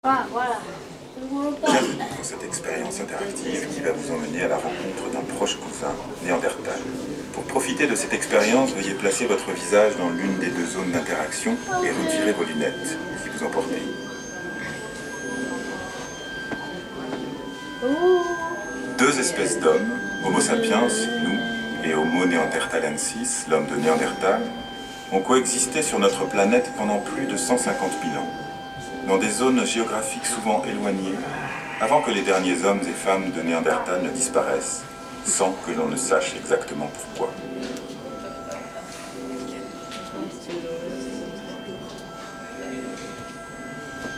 Ah, voilà. Bienvenue pour cette expérience interactive qui va vous emmener à la rencontre d'un proche cousin néandertal. Pour profiter de cette expérience, veuillez placer votre visage dans l'une des deux zones d'interaction et retirer vos lunettes, si vous en portez. Deux espèces d'hommes, Homo sapiens, nous, et Homo neanderthalensis, l'homme de Néandertal, ont coexisté sur notre planète pendant plus de 150 000 ans, dans des zones géographiques souvent éloignées, avant que les derniers hommes et femmes de Néandertal ne disparaissent, sans que l'on ne sache exactement pourquoi.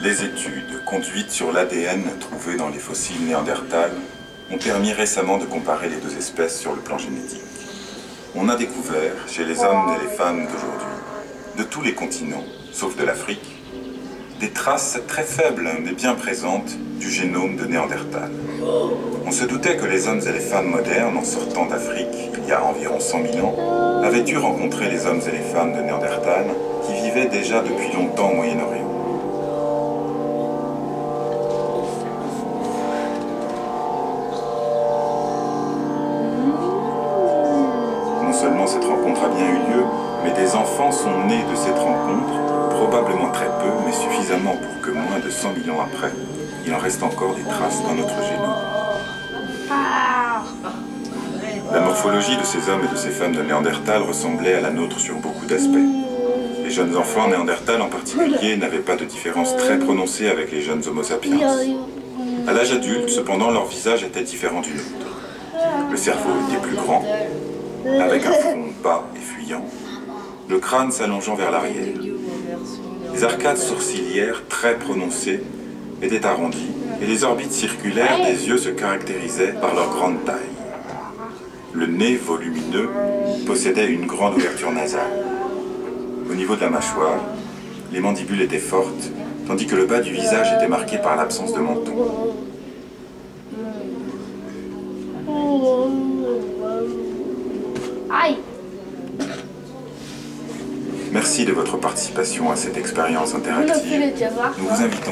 Les études conduites sur l'ADN trouvé dans les fossiles Néandertal ont permis récemment de comparer les deux espèces sur le plan génétique. On a découvert, chez les hommes et les femmes d'aujourd'hui, de tous les continents, sauf de l'Afrique, des traces très faibles mais bien présentes du génome de Néandertal. On se doutait que les hommes et les femmes modernes, en sortant d'Afrique il y a environ 100 000 ans, avaient dû rencontrer les hommes et les femmes de Néandertal qui vivaient déjà depuis longtemps au Moyen-Orient. Non seulement cette rencontre a bien eu lieu, mais des enfants sont nés de cette rencontre, probablement très peu, mais suffisamment pour que moins de 100 000 ans après, il en reste encore des traces dans notre génome. La morphologie de ces hommes et de ces femmes de Néandertal ressemblait à la nôtre sur beaucoup d'aspects. Les jeunes enfants Néandertal en particulier n'avaient pas de différence très prononcée avec les jeunes Homo sapiens. À l'âge adulte, cependant, leur visage était différent du nôtre. Le cerveau était plus grand, avec un front bas et fuyant, le crâne s'allongeant vers l'arrière. Les arcades sourcilières très prononcées étaient arrondies et les orbites circulaires des yeux se caractérisaient par leur grande taille. Le nez volumineux possédait une grande ouverture nasale. Au niveau de la mâchoire, les mandibules étaient fortes, tandis que le bas du visage était marqué par l'absence de menton. Aïe! Merci de votre participation à cette expérience interactive. Nous vous invitons